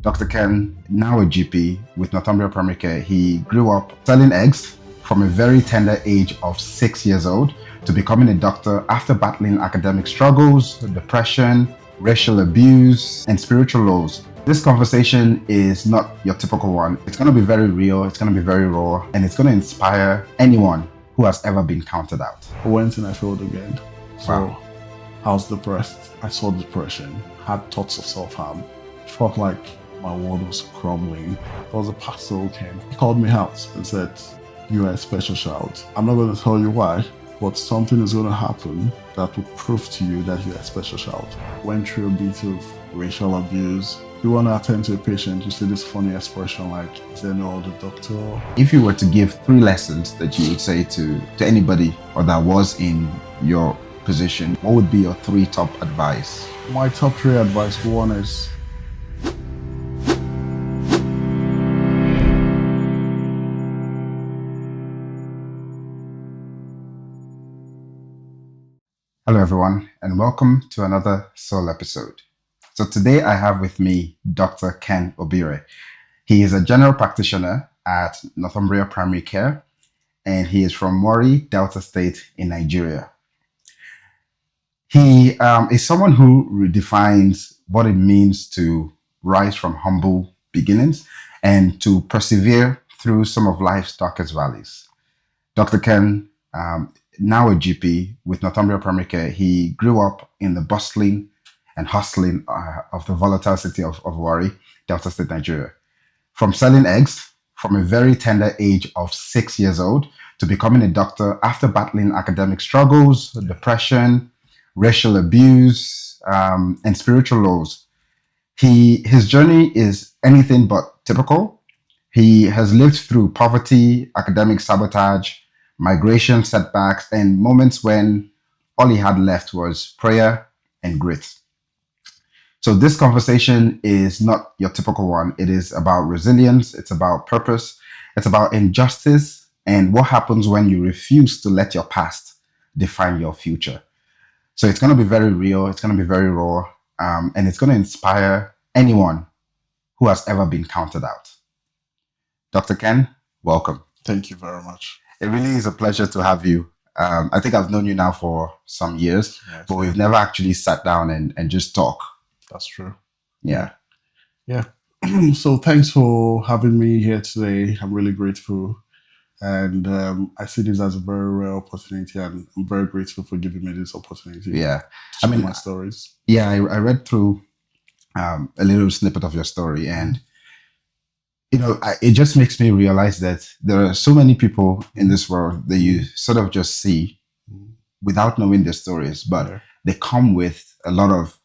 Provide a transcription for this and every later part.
Dr. Ken, now a GP with Northumbria Primary Care, he grew up selling eggs from a very tender age of 6 years old to becoming a doctor after battling academic struggles, depression, racial abuse, and spiritual lows. This conversation is not your typical one. It's going to be very real, it's going to be very raw, and it's going to inspire anyone who has ever been counted out. I went and I failed again. So Wow. I was depressed. I saw depression, had thoughts of self-harm. Felt like my world was crumbling. There was a pastor who came. He called me out and said, "You are a special child. I'm not going to tell you why, but something is going to happen that will prove to you that you're a special child." Went through a bit of racial abuse. You want to attend to a patient, you see this funny expression like, "Is there no other doctor?" If you were to give 3 lessons that you would say to anybody or that was in your position, what would be your 3 top advice? My top 3 advice, one is, Hello everyone and welcome to another Soul episode. So today I have with me Dr. Ken Obire. He is a general practitioner at Northumbria Primary Care and he is from Warri, Delta State in Nigeria. He is someone who redefines what it means to rise from humble beginnings and to persevere through some of life's darkest valleys. Dr. Ken, now a GP with Northumbria Primary Care, he grew up in the bustling and hustling of the volatile city of Warri, Delta State, Nigeria. From selling eggs from a very tender age of 6 years old to becoming a doctor after battling academic struggles, depression, racial abuse, and spiritual lows. His journey is anything but typical. He has lived through poverty, academic sabotage, migration setbacks, and moments when all he had left was prayer and grit. So this conversation is not your typical one. It is about resilience, it's about purpose, it's about injustice, and what happens when you refuse to let your past define your future. So it's going to be very real, it's going to be very raw, and it's going to inspire anyone who has ever been counted out. Dr. Ken, welcome. thank you very much. It really is a pleasure to have you. I think I've known you now for some years, but we've never actually sat down and just talk. That's true. Yeah. So thanks for having me here today. I'm really grateful. And I see this as a very rare opportunity, and I'm very grateful for giving me this opportunity. Yeah. To share my stories. Yeah, I read through a little snippet of your story, and it just makes me realize that there are so many people in this world that you sort of just see without knowing their stories, but they come with a lot of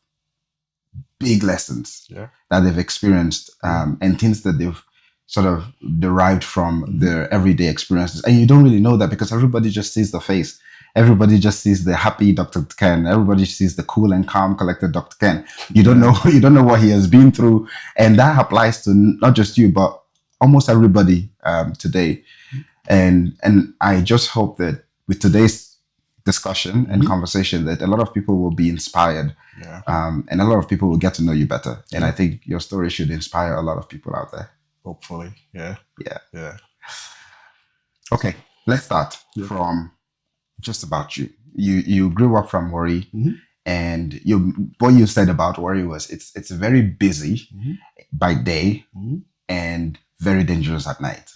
big lessons that they've experienced and things that they've sort of derived from their everyday experiences. And you don't really know that because everybody just sees the face. Everybody just sees the happy Dr. Ken. Everybody sees the cool and calm, collected Dr. Ken. You don't know what he has been through. And that applies to not just you, but almost everybody today. And I just hope that with today's discussion and conversation that a lot of people will be inspired and a lot of people will get to know you better. And I think your story should inspire a lot of people out there. Hopefully. Yeah. Okay, let's start from just about you. You grew up from Warri, and what you said about Warri was it's very busy by day and very dangerous at night.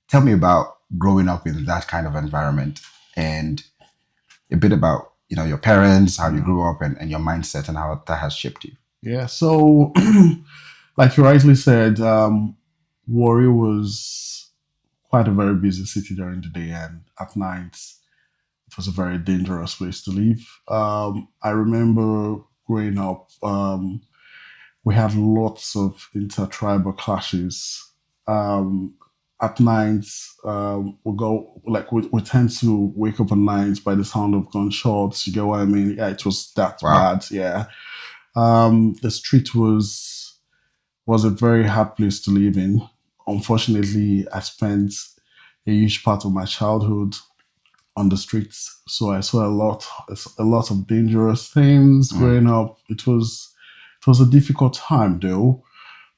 Tell me about growing up in that kind of environment and a bit about your parents, how you grew up, and your mindset and how that has shaped you. Yeah. So, like you rightly said, Warri was quite a very busy city during the day, and at night it was a very dangerous place to live. I remember growing up, we had lots of intertribal clashes. At night, we tend to wake up at night by the sound of gunshots. You get what I mean? Yeah, it was that bad. Yeah. The street was a very hard place to live in. Unfortunately, I spent a huge part of my childhood on the streets, so I saw a lot of dangerous things growing up. It was a difficult time though,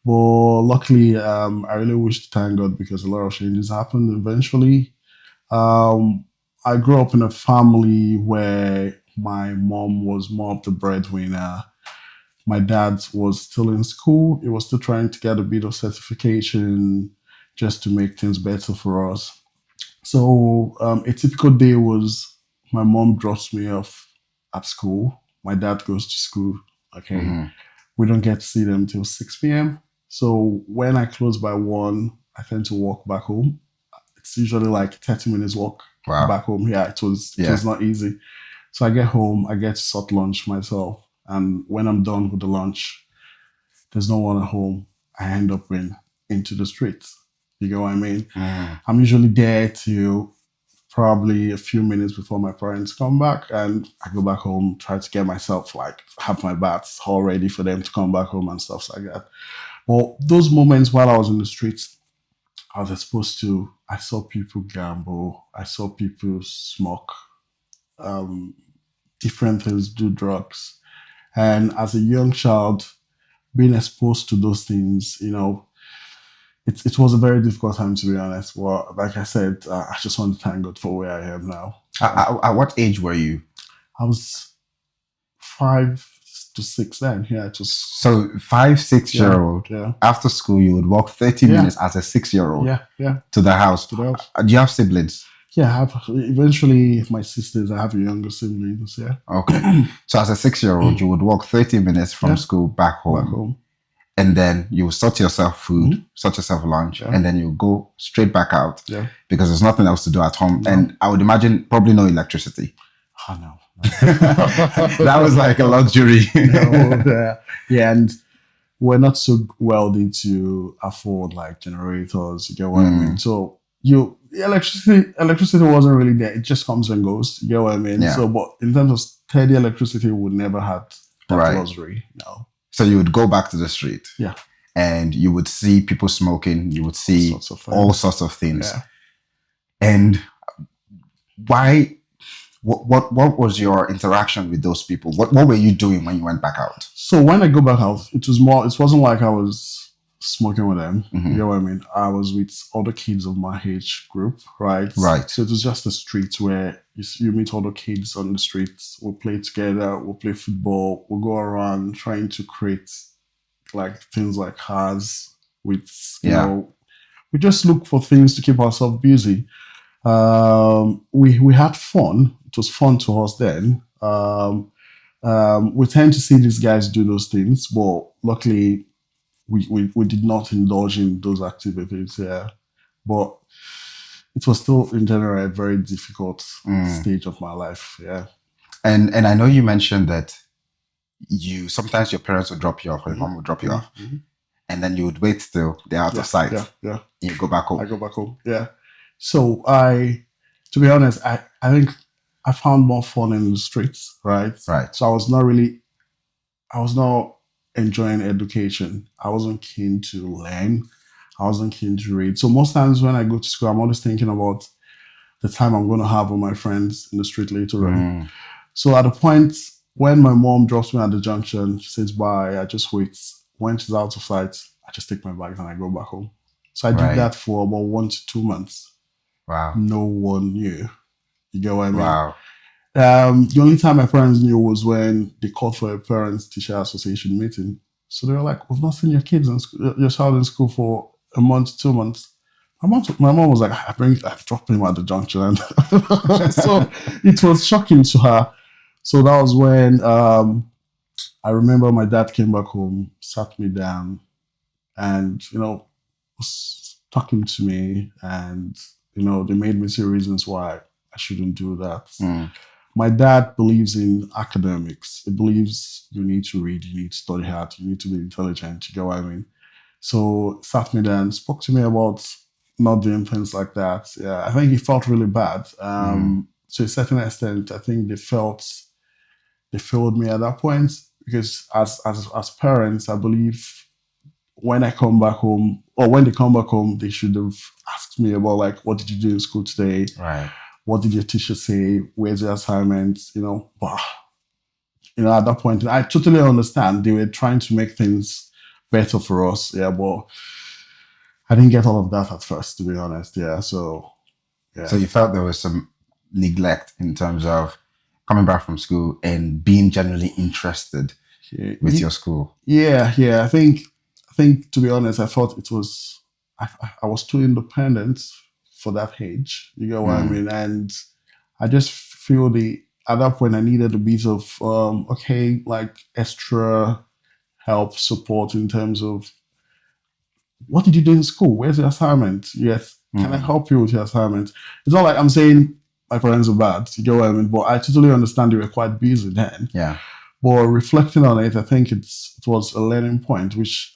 But luckily, I really wish to thank God because a lot of changes happened eventually. Um, I grew up in a family where my mom was more of the breadwinner. My dad was still in school. He was still trying to get a bit of certification just to make things better for us. So a typical day was my mom drops me off at school. My dad goes to school. Okay, Mhm. we don't get to see them till 6 p.m. So when I close by 1, I tend to walk back home. It's usually like 30 minutes walk Wow. back home. Yeah, it was Yeah. not easy. So I get home, I get to sort lunch myself. And when I'm done with the lunch, there's no one at home. I end up into the streets. You get what I mean? Mm. I'm usually there till probably a few minutes before my parents come back, and I go back home, try to get myself like have my baths all ready for them to come back home and stuff like that. Well, those moments while I was in the streets, I was exposed to. I saw people gamble. I saw people smoke, um, different things, do drugs, and as a young child, being exposed to those things, it was a very difficult time to be honest. Well, like I said, I just want to thank God for where I am now. At what age were you? I was 5 to 6 then. Yeah, it was. So five, 6 year Yeah, old. yeah, After school, you would walk 30 yeah, minutes as a 6 year old yeah. to the house. To the house. Do you have siblings? Yeah, I have eventually my sisters. I have younger siblings. Yeah, Okay. So as a 6 year old, you would walk 30 minutes from Yeah. school back home. back home. And then you sort yourself food, Mhm. sort yourself lunch, Yeah. and then you go straight back out Yeah. because there's nothing else to do at home. No. And I would imagine probably no electricity. Oh no. That was like a luxury. No, yeah, and we're not so wealthy to afford like generators. You get what I mean? So electricity wasn't really there. It just comes and goes. You get what I mean? Yeah. So, but in terms of steady electricity, we would never had that Right. luxury. No. So you would go back to the street. Yeah. And you would see people smoking. You would see all sorts of things. Yeah. And why? What was your interaction with those people? What were you doing when you went back out? So when I go back out, it wasn't like I was smoking with them. Mhm. You know what I mean? I was with other kids of my age group, right? Right. So it was just a street where you meet other kids on the streets. We'll play together. We'll play football. We'll go around trying to create like things like cars with, we just look for things to keep ourselves busy. We had fun. It was fun to us then. We tend to see these guys do those things, but luckily we did not indulge in those activities. Yeah, but it was still in general a very difficult stage of my life. Yeah, and I know you mentioned that sometimes your parents would drop you off, or your mom would drop you off, and then you would wait till they're out of sight. Yeah. And you go back home. I go back home. Yeah. So to be honest, I think I found more fun in the streets, right? Right. So I was not enjoying education. I wasn't keen to learn. I wasn't keen to read. So most times when I go to school, I'm always thinking about the time I'm going to have with my friends in the street later on. So at a point when my mom drops me at the junction, she says bye, I just wait. When she's out of sight, I just take my bags and I go back home. So I did that for about 1 to 2 months. Wow. No one knew. You get what I mean? Wow. The only time my parents knew was when they called for a parents-teacher association meeting. So they were like, "We've not seen your child in school for a month, 2 months." My mom was like, "I've dropped him at the junction," and so it was shocking to her. So that was when I remember my dad came back home, sat me down, and was talking to me, and they made me see reasons why I shouldn't do that. My dad believes in academics. He believes you need to read, you need to study hard, you need to be intelligent. You get what I mean? So sat me down, spoke to me about not doing things like that. Yeah, I think he felt really bad. To a certain extent, I think they failed me at that point because as parents, I believe when I come back home or when they come back home, they should have asked me about like, what did you do in school today? Right. What did your teacher say? Where's the assignment? But at that point, I totally understand. They were trying to make things better for us. Yeah, but I didn't get all of that at first, to be honest. Yeah, so yeah. So you felt there was some neglect in terms of coming back from school and being generally interested with your school. Yeah, yeah. I think to be honest, I thought it was I was too independent for that age. You get what I mean? And I just feel the at that point I needed a bit of okay, like extra help, support in terms of what did you do in school? Where's your assignment? Yes, can I help you with your assignment? It's not like I'm saying my parents are bad. You get what I mean? But I totally understand they were quite busy then. Yeah. But reflecting on it, I think it was a learning point, which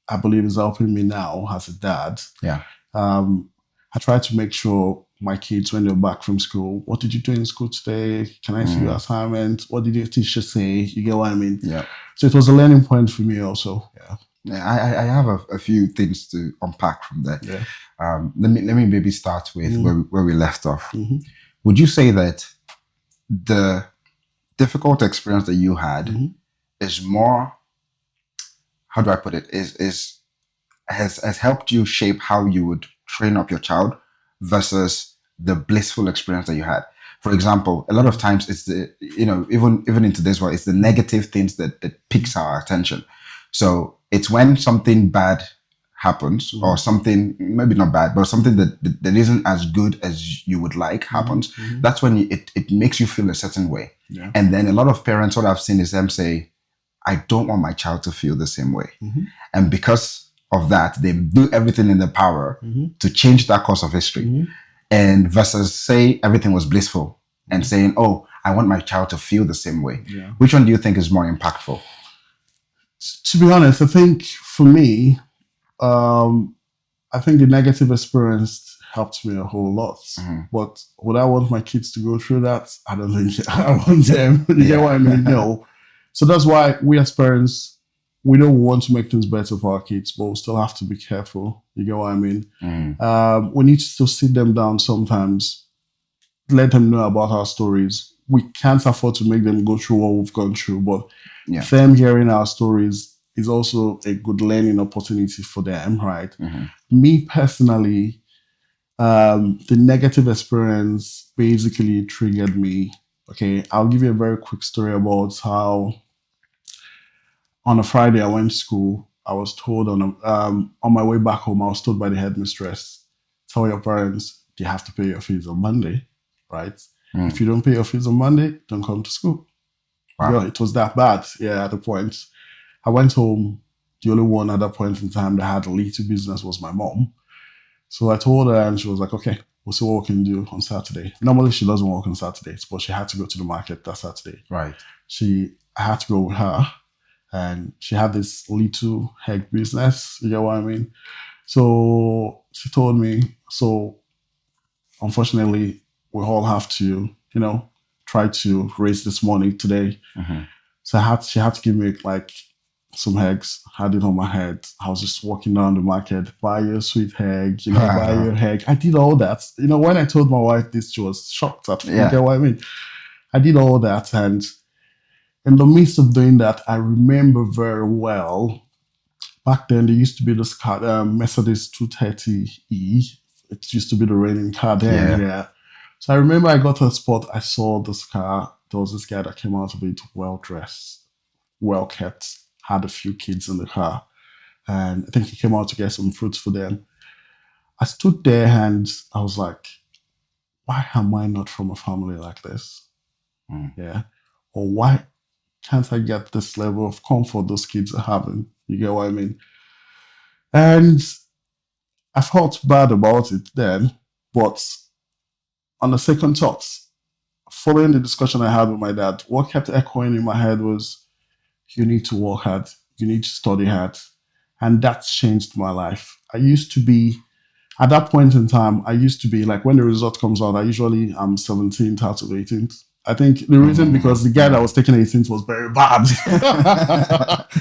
I believe is helping me now as a dad. Yeah. I try to make sure my kids, when they're back from school, what did you do in school today? Can I see your assignment? What did your teacher say? You get what I mean? Yeah. So it was a learning point for me also. Yeah. Yeah, I have a few things to unpack from there. Yeah. Let me maybe start with where we left off. Mm-hmm. Would you say that the difficult experience that you had is more, how do I put it, has helped you shape how you would train up your child versus the blissful experience that you had? For example, a lot of times it's the, even in today's world, it's the negative things that piques our attention. So it's when something bad happens or something, maybe not bad, but something that isn't as good as you would like happens. That's when it makes you feel a certain way. Yeah. And then a lot of parents, what I've seen is them say, I don't want my child to feel the same way. And because of that, they do everything in their power to change that course of history. And versus say everything was blissful and saying, oh, I want my child to feel the same way. Yeah. Which one do you think is more impactful? To be honest, I think for me, I think the negative experience helped me a whole lot. But would I want my kids to go through that? I don't think I want them. You get what I mean? No. So that's why we as parents, we don't want to make things better for our kids, but we still have to be careful. You get what I mean? We need to still sit them down sometimes, let them know about our stories. We can't afford to make them go through what we've gone through, but them hearing our stories is also a good learning opportunity for them, right? Me personally, the negative experience basically triggered me. Okay, I'll give you a very quick story about how on a Friday I went to school. I was told on my way back home, I was told by the headmistress, tell your parents you have to pay your fees on Monday, right? If you don't pay your fees on Monday, don't come to school. Wow. Yeah, it was that bad. Yeah, at the point. I went home. The only one at that point in time that had a little business was my mom. So I told her and she was like, okay, we'll see what we can do on Saturday. Normally she doesn't work on Saturdays, but she had to go to the market that Saturday. Right. I had to go with her and she had this little egg business. You get what I mean? So she told me, so unfortunately, we all have to, try to raise this money today. So she had to give me like some eggs, had it on my head. I was just walking down the market, buy your sweet egg, buy your egg. I did all that. When I told my wife this, she was shocked at me. You get what I mean? I did all that. And in the midst of doing that, I remember very well, back then there used to be this car, Mercedes 230E. It used to be the reigning car then. Yeah. So I remember I got to a spot, I saw this car. There was this guy that came out of it well-dressed, well-kept, had a few kids in the car. And I think he came out to get some fruits for them. I stood there and I was like, why am I not from a family like this? Yeah. Or why can't I get this level of comfort those kids are having? You get what I mean? And I felt bad about it then, but on the second thoughts, following the discussion I had with my dad, what kept echoing in my head was, you need to work hard, you need to study hard. And that changed my life. At that point in time, I used to be like, when the result comes out, I usually am 17th out of 18th. I think the reason because the guy that was taking 18th was very bad.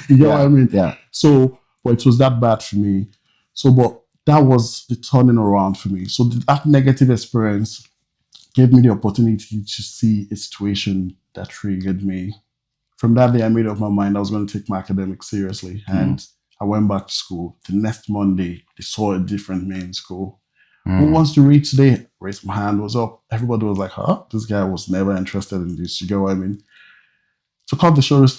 You get what I mean? Yeah. So, but it was that bad for me. So, but that was the turning around for me. So that negative experience gave me the opportunity to see a situation that triggered me. From that day, I made up my mind I was going to take my academics seriously. And I went back to school. The next Monday, they saw a different me in school. Mm. Who wants to read today? Raised my hand, was up. Everybody was like, huh? This guy was never interested in this. You get what I mean? To cut the shortest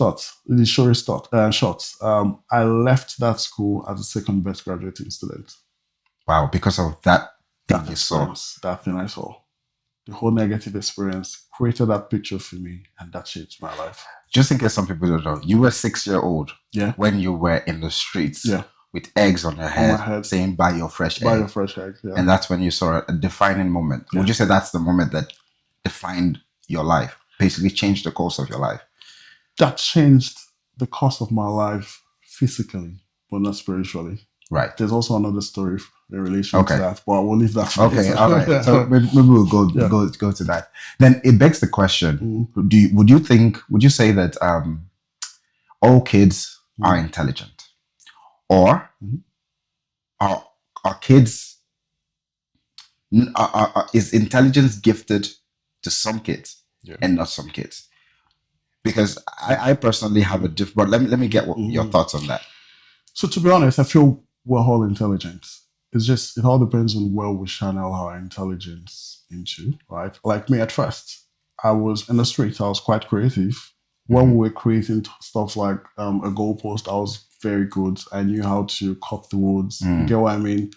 shots, I left that school as the second best graduating student. Wow, because of that thing you saw. That thing I saw. The whole negative experience created that picture for me, and that changed my life. Just in case some people don't know, you were 6-year-old when you were in the streets with eggs on your head, saying, buy your fresh egg. Buy your fresh egg, yeah. And that's when you saw a defining moment. Yeah. Would you say that's the moment that defined your life, basically changed the course of your life? That changed the course of my life physically, but not spiritually. Right. There's also another story in relation to that, but I will leave that for later. All right. So maybe we'll go to that. Then it begs the question: would you say that all kids are intelligent, or are kids is intelligence gifted to some kids and not some kids? Because I personally have a different. But let me get your thoughts on that. So to be honest, I feel we're all intelligent. It's just, it all depends on where we channel our intelligence into, right? Like me at first, I was in the street, I was quite creative. When we were creating stuff like a goalpost, I was very good. I knew how to cut the woods. You get what I mean?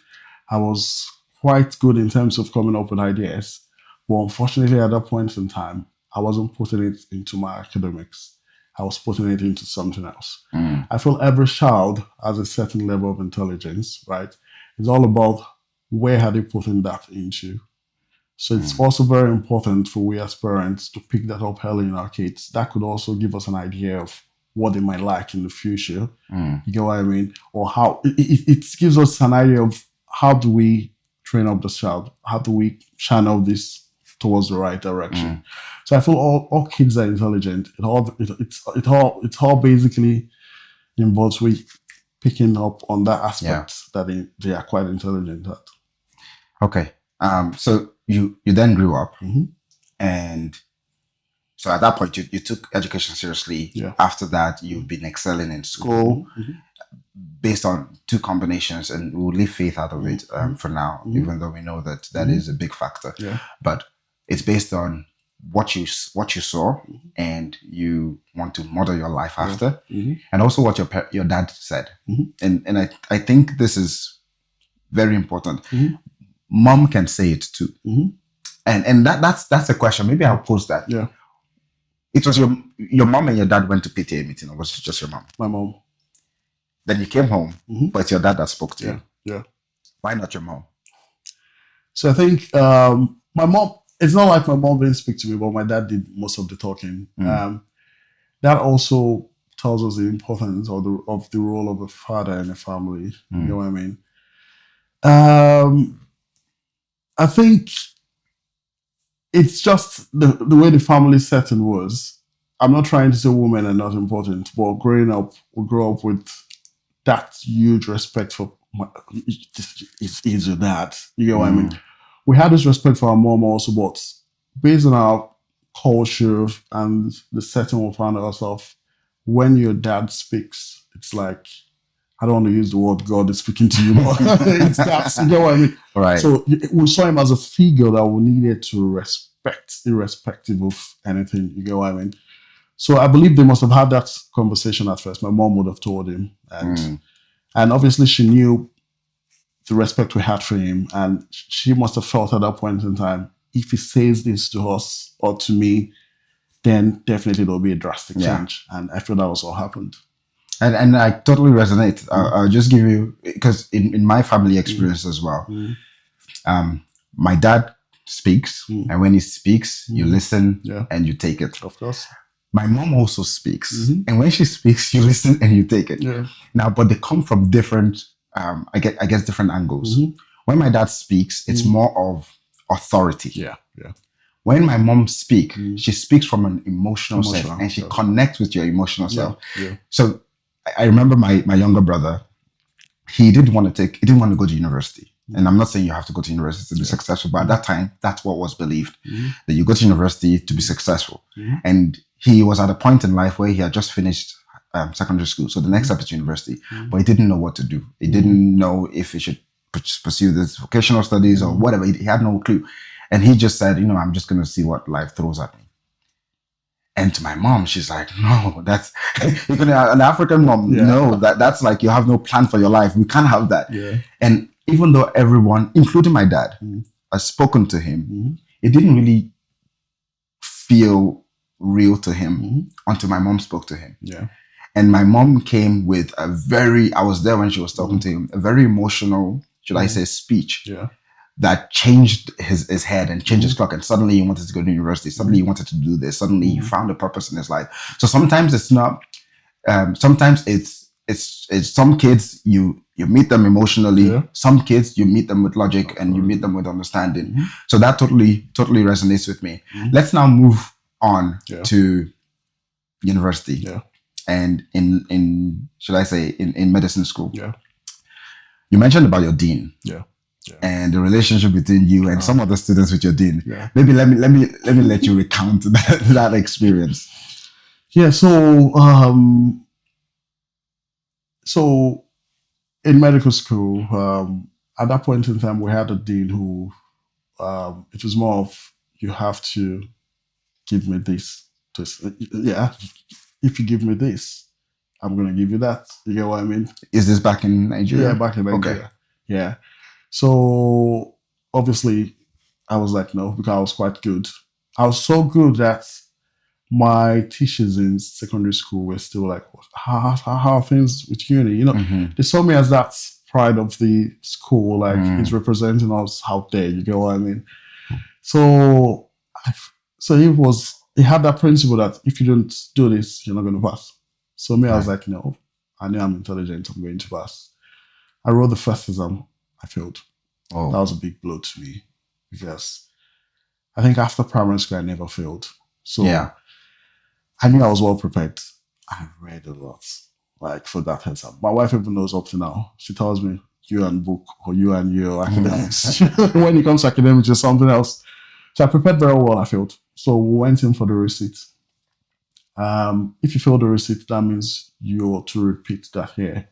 I was quite good in terms of coming up with ideas. But unfortunately, at that point in time, I wasn't putting it into my academics. I was putting it into something else. I feel every child has a certain level of intelligence, right? It's all about where are they putting that into. So it's also very important for we as parents to pick that up early in our kids. That could also give us an idea of what they might like in the future. You get what I mean? Or how it gives us an idea of how do we train up the child? How do we channel this towards the right direction? So I feel all kids are intelligent. It all basically involves we picking up on that aspect that they are quite intelligent at. Okay. So you then grew up, and so at that point you took education seriously. After that, you've been excelling in school based on two combinations, and we'll leave faith out of it for now, even though we know that is a big factor. But it's based on what you saw, and you want to model your life after, and also what your dad said. And I think this is very important. Mom can say it too, and that's a question. Maybe I'll pose that. It was your mom and your dad went to PTA meeting, or was it just your mom? My mom. Then you came home, but it's your dad that spoke to you. Why not your mom? So I think my mom. It's not like my mom didn't speak to me, but my dad did most of the talking. That also tells us the importance of the role of a father in a family. You know what I mean? I think it's just the way the family setting was. I'm not trying to say women are not important, but growing up, we grew up with that huge respect for is your dad. You know what I mean? We had this respect for our mom also, but based on our culture and the setting we found ourselves, when your dad speaks, it's like, I don't want to use the word God is speaking to you, but it's that, you know what I mean? Right. So we saw him as a figure that we needed to respect, irrespective of anything, you get what I mean? So I believe they must have had that conversation at first. My mom would have told him. And obviously she knew the respect we had for him, and she must have felt at that point in time, if he says this to us or to me, then definitely there'll be a drastic change. And I feel that was what happened. And I totally resonate. I'll just give you, because in my family experience as well, my dad speaks, and when he speaks, you listen and you take it. Of course. My mom also speaks, and when she speaks, you listen and you take it. Now, but they come from different I guess different angles. When my dad speaks, it's more of authority. When my mom speaks, she speaks from an emotional sense, and she connects with your emotional self. So I remember my younger brother, he didn't want to go to university. And I'm not saying you have to go to university to be successful, but at that time, that's what was believed, that you go to university to be successful. And he was at a point in life where he had just finished secondary school. So the next step is university. But he didn't know what to do. He didn't know if he should pursue this vocational studies or whatever. He had no clue. And he just said, I'm just going to see what life throws at me. And to my mom, she's like, no, that's even an African mom. Yeah. No, that's like you have no plan for your life. We can't have that. Yeah. And even though everyone, including my dad, has spoken to him, it didn't really feel real to him until my mom spoke to him. Yeah. And my mom came with I was there when she was talking to him, a very emotional, should I say, speech. Yeah. That changed his head and changed his clock. And suddenly he wanted to go to university. Suddenly he wanted to do this. Suddenly he found a purpose in his life. So sometimes it's not, sometimes it's some kids, you meet them emotionally. Yeah. Some kids, you meet them with logic and you meet them with understanding. So that totally resonates with me. Let's now move on to university. Yeah. And in should I say, in medicine school. Yeah. You mentioned about your dean. Yeah. And the relationship between you and some other students with your dean. Yeah. Maybe let me let you recount that experience. Yeah. So in medical school, at that point in time, we had a dean who it was more of, you have to give me this. Yeah. If you give me this, I'm gonna give you that. You get what I mean? Is this back in Nigeria? Yeah, back in Nigeria. Okay. Yeah. So obviously I was like, no, because I was quite good. I was so good that my teachers in secondary school were still like, how are things with uni? They saw me as that pride of the school, like it's representing us out there. You get what I mean? So he had that principle that if you don't do this, you're not going to pass. So me, I was like, no, I know I'm intelligent. I'm going to pass. I wrote the first exam. I failed. Oh. That was a big blow to me because I think after primary school, I never failed. So I knew I was well prepared. I read a lot, like, for that exam. My wife even knows up to now. She tells me, you and book or you and your academics. When it comes to academics, it's something else. So I prepared very well. I failed. So we went in for the receipt. If you fail the receipt, that means you're to repeat that year.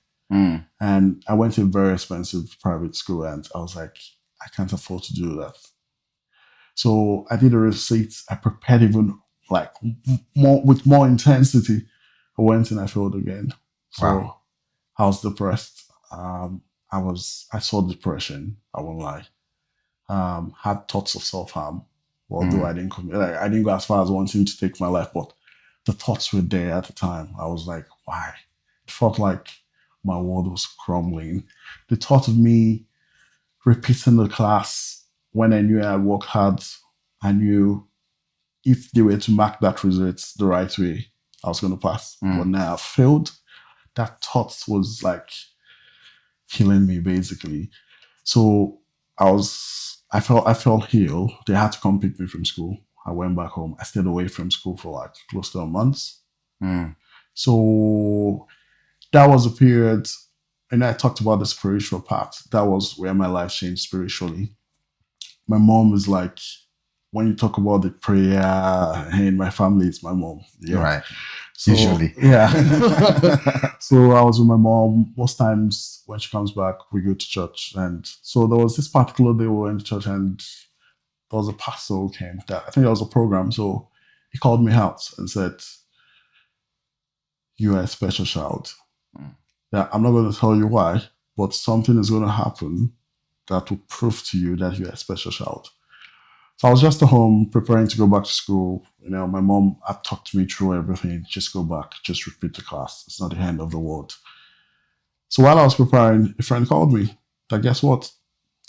And I went to a very expensive private school and I was like, I can't afford to do that. So I did a receipt. I prepared even like with more intensity. I went and I failed again. So I was depressed. I saw depression. I won't lie. Had thoughts of self-harm. Although I didn't go as far as wanting to take my life, but the thoughts were there at the time. I was like, why? It felt like my world was crumbling. The thought of me repeating the class when I knew I worked hard, I knew if they were to mark that result the right way, I was going to pass. But now I failed. That thought was like killing me, basically. So I felt ill. They had to come pick me from school. I went back home. I stayed away from school for like close to a month. So that was a period, and I talked about the spiritual part. That was where my life changed spiritually. My mom is like, when you talk about the prayer in my family, it's my mom. Yeah. Right. So, usually. Yeah. So I was with my mom. Most times when she comes back, we go to church. And so there was this particular day we went to church and there was a pastor who came. I think there was a program. So he called me out and said, you are a special child. Yeah, I'm not going to tell you why, but something is going to happen that will prove to you that you're a special child. So I was just at home preparing to go back to school. My mom had talked me through everything. Just go back, just repeat the class. It's not the end of the world. So while I was preparing, a friend called me. That guess what?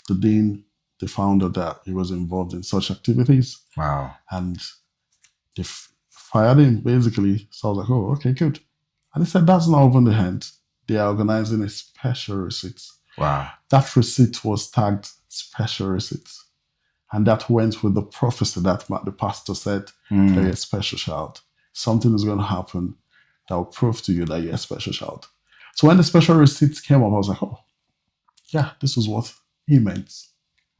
The dean, they found out that he was involved in such activities. Wow. And they fired him, basically. So I was like, oh, okay, good. And they said, that's not even the end. They are organizing a special receipt. Wow. That receipt was tagged special receipt. And that went with the prophecy that the pastor said that you're a special child. Something is going to happen that will prove to you that you're a special child. So when the special receipt came up, I was like, oh, yeah, this is what he meant.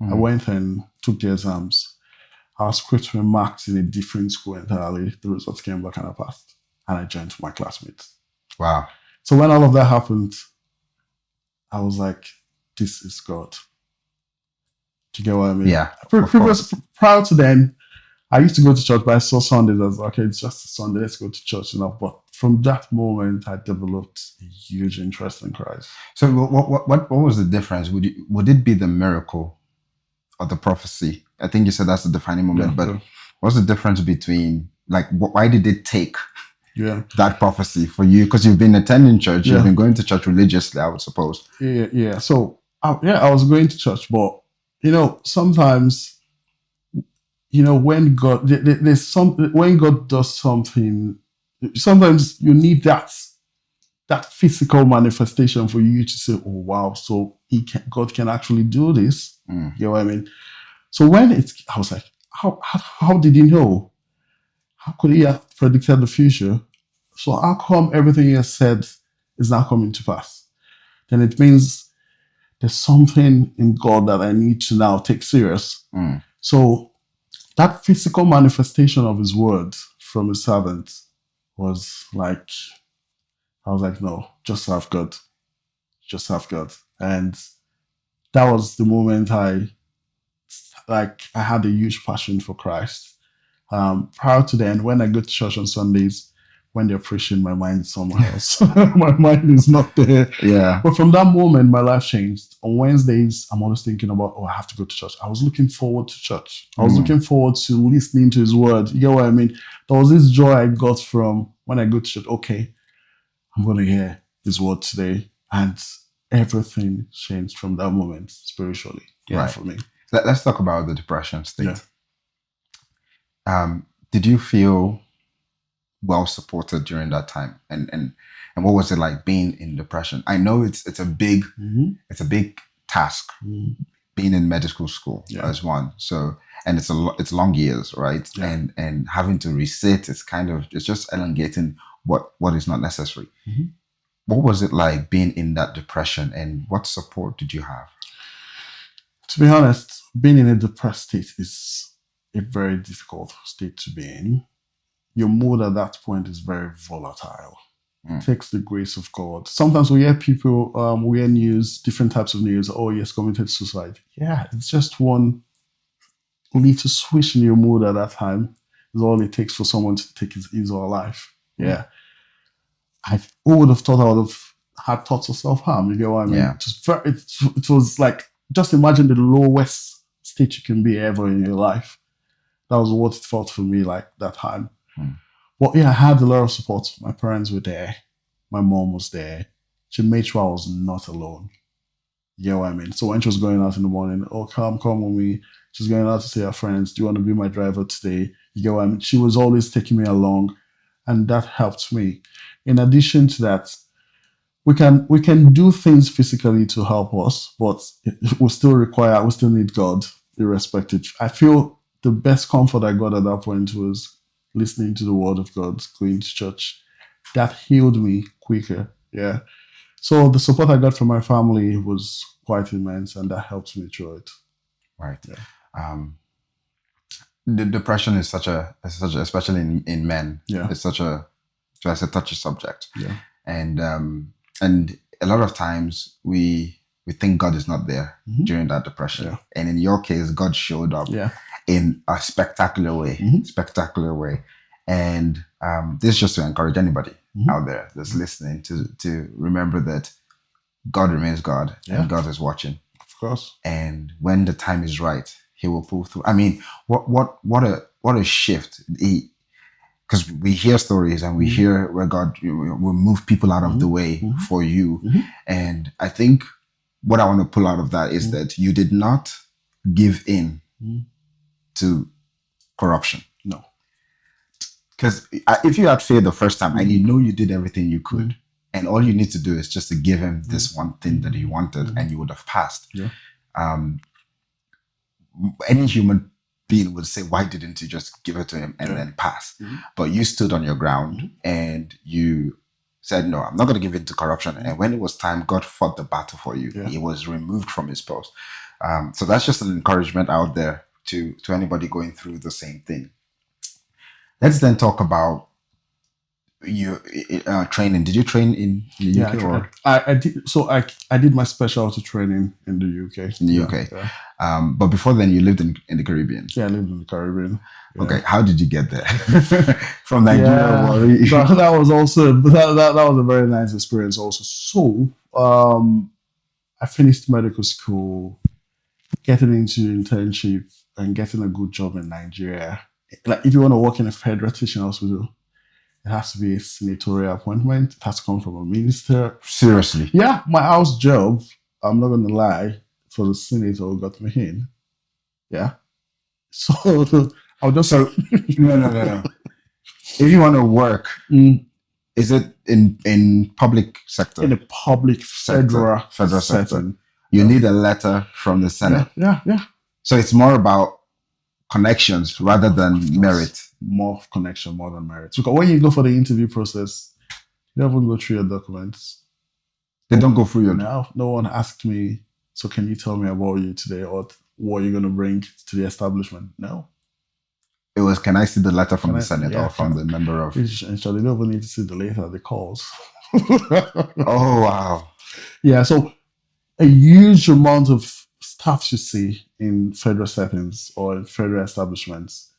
I went and took the exams. Our scripts were marked in a different school entirely. The results came back and I passed. And I joined my classmates. Wow. So when all of that happened, I was like, this is God. Do you get what I mean? Yeah, of course. Prior to then, I used to go to church, but I saw Sundays as, okay, it's just a Sunday, let's go to church enough. But from that moment, I developed a huge interest in Christ. So what was the difference? Would it be the miracle or the prophecy? I think you said that's the defining moment, but what's the difference between, like, why did it take that prophecy for you? Because you've been attending church, you've been going to church religiously, I would suppose. Yeah. So, I was going to church, but, sometimes, when God, when God does something, sometimes you need that physical manifestation for you to say, oh, wow, so God can actually do this. You know what I mean? So I was like, how did he know? How could he have predicted the future? So how come everything he has said is not coming to pass? Then it means there's something in God that I need to now take serious. So that physical manifestation of his word from his servant was like, I was like, no, just have God. Just have God. And that was the moment I had a huge passion for Christ. Prior to then, when I go to church on Sundays, when they're preaching, my mind is somewhere else. My mind is not there. Yeah. But from that moment, my life changed. On Wednesdays, I'm always thinking about, I have to go to church. I was looking forward to church. I was looking forward to listening to his word. You get what I mean? There was this joy I got from when I go to church. Okay, I'm going to hear his word today. And everything changed from that moment spiritually. Yeah, for me. Let's talk about the depression state. Did you feel well supported during that time, and what was it like being in depression? I know it's a big task, being in medical school as one. So, and it's long years, right? And having to resit, it's just elongating what is not necessary. What was it like being in that depression, and what support did you have? To be honest, being in a depressed state is a very difficult state to be in. Your mood at that point is very volatile. It takes the grace of God. Sometimes we hear people, we hear news, different types of news. Oh, yes, committed suicide. Yeah, it's just one little switch in your mood at that time is all it takes for someone to take his or her life. Yeah. Who would have thought I would have had thoughts of self-harm? You get what I mean? It was like, just imagine the lowest state you can be ever in your life. That was what it felt for me like that time. But I had a lot of support. My parents were there. My mom was there. She made sure I was not alone. You know what I mean? So when she was going out in the morning, oh, come with me. She's going out to see her friends. Do you want to be my driver today? You get what I mean? She was always taking me along, and that helped me. In addition to that, we can do things physically to help us, but we still need God, irrespective. I feel the best comfort I got at that point was listening to the word of God, going to church. That healed me quicker. Yeah. So the support I got from my family was quite immense, and that helped me through it. Right. Yeah. The depression is such a especially in men. Yeah. It's such a touchy subject. Yeah. And a lot of times we think God is not there during that depression. Yeah. And in your case, God showed up in a spectacular way. And this is just to encourage anybody out there that's listening to remember that God remains God and God is watching. Of course. And when the time is right, he will pull through. I mean, what a shift. Because we hear stories and we hear where God will move people out of the way for you. And I think what I want to pull out of that is that you did not give in to corruption. No. Because if you had failed the first time and you know you did everything you could, and all you need to do is just to give him this one thing that he wanted, and you would have passed. Yeah. Any human being would say, why didn't you just give it to him and then pass? But you stood on your ground and you said, no, I'm not going to give in to corruption. And when it was time, God fought the battle for you. He was removed from his post. So that's just an encouragement out there to anybody going through the same thing. Let's then talk about you training? Did you train in the Yeah, UK or I did. So I did my specialty training in the UK. in the Yeah, UK? yeah. But before then, you lived in the Caribbean. Yeah, I lived in the Caribbean. Yeah. Okay, how did you get there from Nigeria? Yeah, Warri? that was also that was a very nice experience. Also, so I finished medical school, getting into internship, and getting a good job in Nigeria. Like, if you want to work in a federal teaching hospital, it has to be a senatorial appointment. It has to come from a minister. Seriously? Yeah, my house job, I'm not going to lie, for the senator who got me in. Yeah. So I'll just. So no. If you want to work, is it in public sector? In a public federal sector. setting. You need a letter from the Senate. Yeah. So it's more about connections rather than merit. More connection, more than merit. Because when you go for the interview process, you don't even go through your documents. They don't go through your. No one asked me, so can you tell me about you today, or what you're going to bring to the establishment? No. It was, can I see the letter from the Senate or from the member of? And so they don't even need to see the letter, the calls. Oh, wow. Yeah, so a huge amount of stuff you see in federal settings or in federal establishments,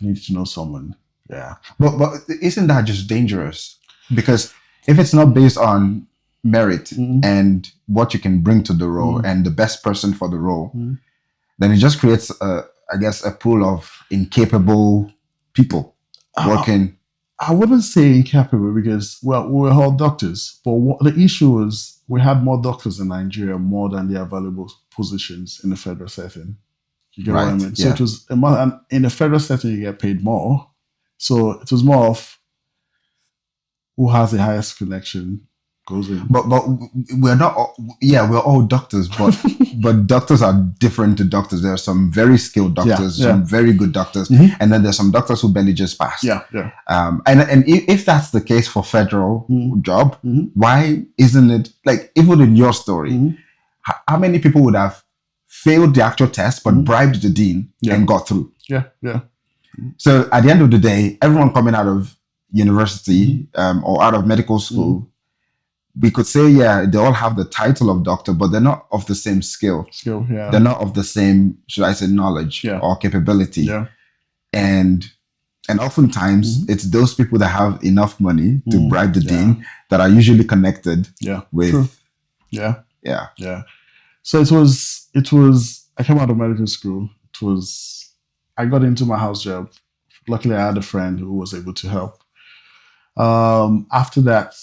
you need to know someone. Yeah. But isn't that just dangerous? Because if it's not based on merit and what you can bring to the role and the best person for the role, then it just creates I guess a pool of incapable people working. I wouldn't say incapable because, well, we were all doctors. But the issue was we had more doctors in Nigeria more than the available positions in the federal setting. You get what I mean? So it was and in the federal setting you get paid more. So it was more of who has the highest connection goes in. But we're not all, we're all doctors, but but doctors are different to doctors. There are some very skilled doctors, some very good doctors, and then there's some doctors who barely just pass. And if that's the case for federal job, why isn't it, like, even in your story, how many people would have failed the actual test but bribed the dean and got through? So at the end of the day, everyone coming out of university or out of medical school, we could say, they all have the title of doctor, but they're not of the same skill. They're not of the same, should I say, knowledge or capability. And oftentimes it's those people that have enough money to bribe the dean that are usually connected with. True. So it was, I came out of medical school. I got into my house job. Luckily, I had a friend who was able to help. After that,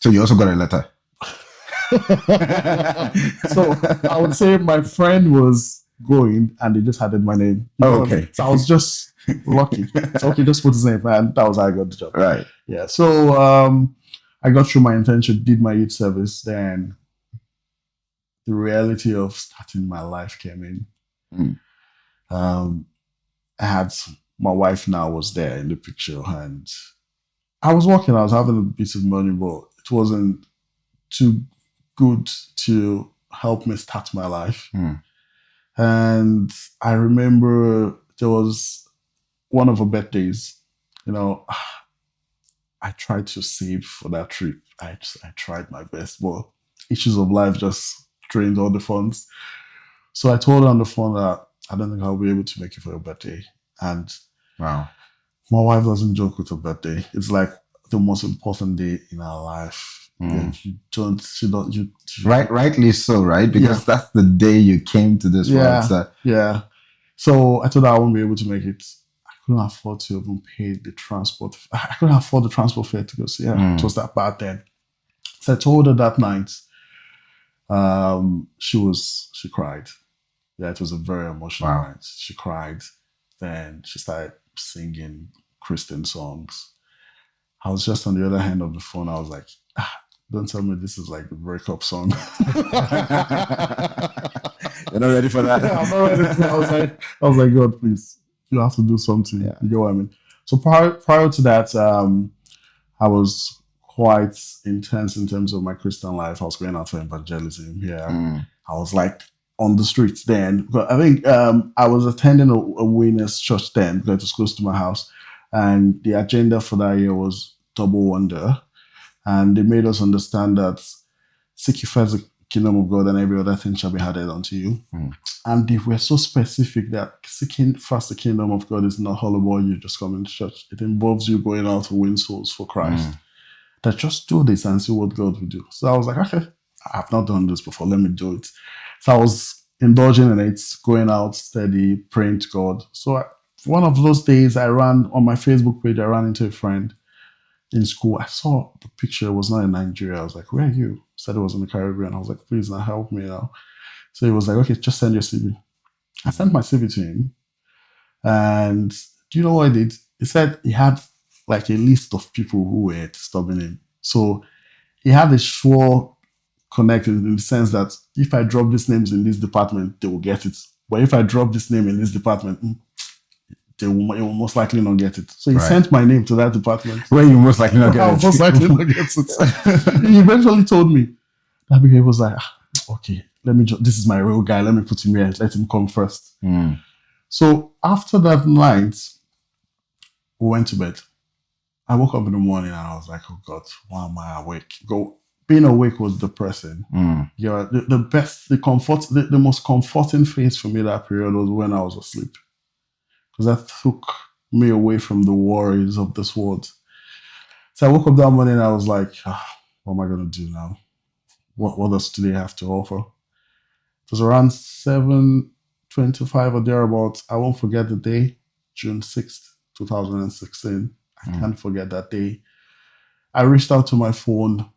so you also got a letter. So I would say my friend was going and they just added my name. Okay. So I was just lucky. So okay, just put his name, and that was how I got the job. Right. Yeah. So I got through my internship, did my youth service, then the reality of starting my life came in. I had my wife now was there in the picture, and I was working, I was having a bit of money, but it wasn't too good to help me start my life. And I remember there was one of her birthdays, I tried to save for that trip. I tried my best, but issues of life just drained all the funds. So I told her on the phone that I don't think I'll be able to make it for your birthday. And wow, my wife doesn't joke with her birthday. It's like the most important day in our life. Rightly so, right? Because that's the day you came to this world. So I told her I won't be able to make it. I couldn't afford to even pay the transport. I couldn't afford the transport fare to go see her. It was that bad then. So I told her that night. She cried. Yeah, it was a very emotional night. She cried. Then she started singing Christian songs. I was just on the other hand of the phone. I was like, don't tell me this is like the breakup song. You're not ready for that? Yeah, I'm not ready for that. I was like, God, please, you have to do something. You know what I mean? So prior to that, I was quite intense in terms of my Christian life. I was going out for evangelism. I was like on the streets then. But I think I was attending a Winners church then because it was close to my house. And the agenda for that year was double wonder. And they made us understand that seek ye first the kingdom of God and every other thing shall be added unto you. And they were so specific that seeking first the kingdom of God is not all about you just coming to church. It involves you going out to win souls for Christ. That just do this and see what God will do. So I was like, okay, I have not done this before. Let me do it. So I was indulging in it, going out steady, praying to God. So one of those days I ran on my Facebook page, I ran into a friend in school. I saw the picture, it was not in Nigeria. I was like, where are you? He said it was in the Caribbean. I was like, please now help me now. So he was like, okay, just send your CV. I sent my CV to him. And do you know what he did? He said he had like a list of people who were disturbing him. So he had a sure connect in the sense that if I drop these names in this department, they will get it. But if I drop this name in this department, they will most likely not get it. So he sent my name to that department. Where you most likely not get it. Most likely not get it. He eventually told me. That he was like, okay, this is my real guy. Let me put him here. Let him come first. So after that night, we went to bed. I woke up in the morning and I was like, oh God, why am I awake? Being awake was depressing. Yeah, the most comforting phase for me that period was when I was asleep. Because that took me away from the worries of this world. So I woke up that morning and I was like, what am I going to do now? What does today have to offer? It was around 7:25 or thereabouts. I won't forget the day, June 6th, 2016. I can't forget that day. I reached out to my phone,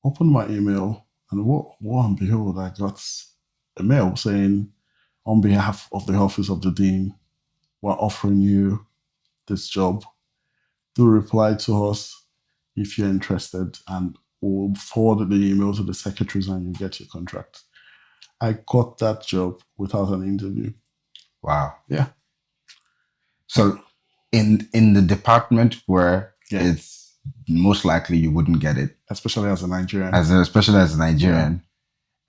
opened my email, and lo and behold, I got a mail saying, on behalf of the Office of the Dean, we're offering you this job. Do reply to us if you're interested, and we'll forward the email to the secretaries and you get your contract. I got that job without an interview. Wow. Yeah. So in the department where it's most likely you wouldn't get it. Especially as a Nigerian. Especially as a Nigerian.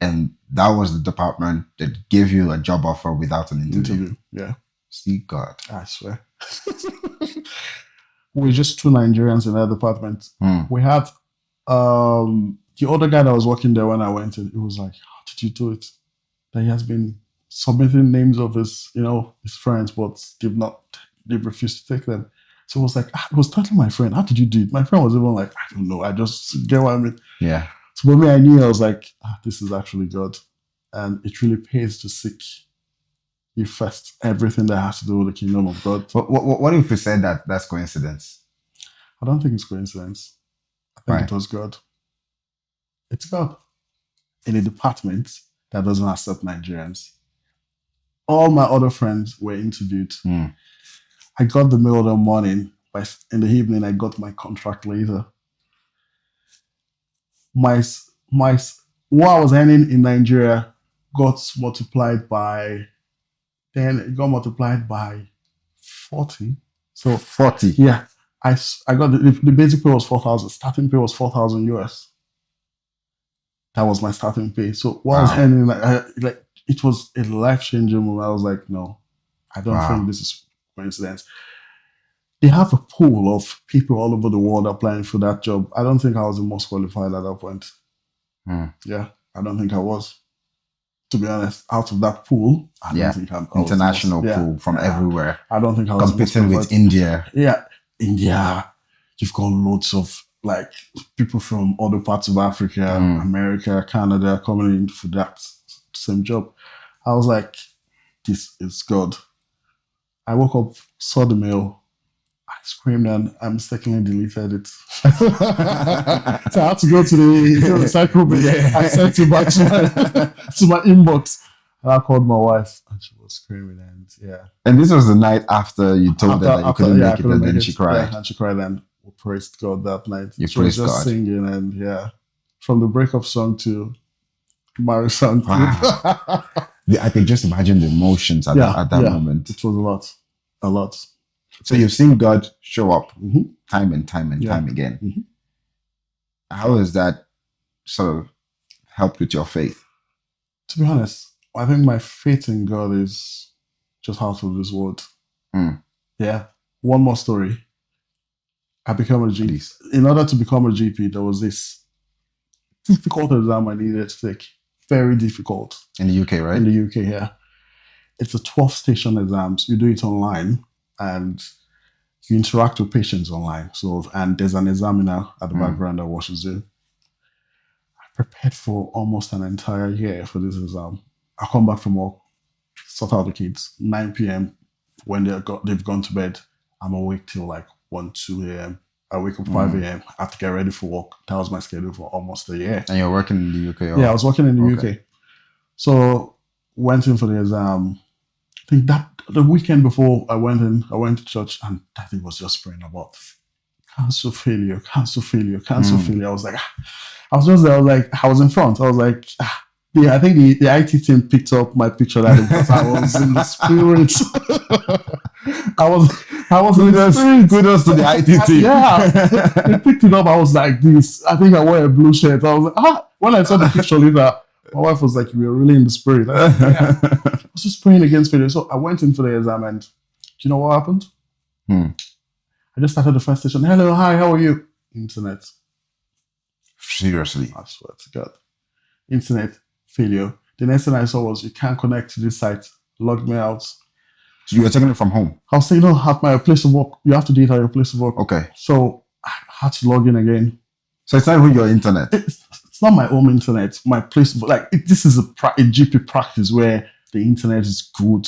Yeah. And that was the department that gave you a job offer without an interview. Yeah. See God. I swear. We're just two Nigerians in that department. We had the other guy that was working there when I went in, he was like, how did you do it? That he has been submitting names of his friends, but they've refused to take them. So I was like, I was telling my friend, how did you do it? My friend was even like, I don't know, I just get what I mean. Yeah. So for me, I knew, I was like, this is actually God. And it really pays to seek you first, everything that has to do with the kingdom of God. What if we said that that's coincidence? I don't think it's coincidence. I think it was God. It's God. In a department that doesn't accept Nigerians. All my other friends were interviewed. I got the mail that morning. In the evening, I got my contract later. What I was earning in Nigeria got multiplied by 40. So 40. Yeah. I got the basic pay was 4,000. Starting pay was 4,000 US. That was my starting pay. So what I was earning, it was a life-changing moment. I was like, no, I don't think this is coincidence. They have a pool of people all over the world applying for that job. I don't think I was the most qualified at that point. Yeah, I don't think I was. To be honest, out of that pool, I don't think I'm international pool from everywhere. I don't think I was competing with India. Yeah, India. You've got loads of people from other parts of Africa, America, Canada coming in for that same job. I was like, this is God. I woke up, saw the mail, I screamed and I mistakenly deleted it. So I had to go to the cycle bin. I sent it back to my inbox. And I called my wife and she was screaming And this was the night after you told her that you couldn't make it, and then she cried. Yeah, and she cried and we praised God that night. She was just singing and from the breakup song to marriage song. Wow. I can just imagine the emotions at that moment. It was a lot. So you've seen God show up time and time again. How has that sort of helped with your faith? To be honest, I think my faith in God is just out of this world. Yeah. One more story. I became a GP. Please. In order to become a GP, there was this difficult exam I needed to take. Very difficult. In the UK, right? In the UK, yeah. It's a 12-station exam. So you do it online and you interact with patients online. So, and there's an examiner at the background that watches you. I prepared for almost an entire year for this exam. I come back from work, sort out the kids, 9 p.m. when they've gone to bed. I'm awake till like 1, 2 a.m. I wake up 5 a.m. I have to get ready for work. That was my schedule for almost a year. And you're working in the UK? Yeah, I was working in the UK. So went in for the exam. I think that the weekend before I went to church and Daddy was just praying about cancel failure, cancel failure, cancel failure. I was like, I was just there. I was like, I was in front. I was like, yeah, I think the IT team picked up my picture that because I was in the spirit. I was in the spirit. Kudos to the IT team. Yeah, they picked it up. I was like this. I think I wore a blue shirt. I was like, when I saw the picture later, my wife was like, "We were really in the spirit." I was just praying against failure. So I went into the exam, and do you know what happened? I just started the first station. Hello, hi, how are you? Internet. Seriously? I swear to God. Internet failure. The next thing I saw was, you can't connect to this site. Logged me out. So you were taking it from home? I was saying, no, at my place of work. You have to do it at your place of work. Okay. So I had to log in again. So it's not even your internet? It's not my own internet. My place of work. This is a GP practice where the internet is good.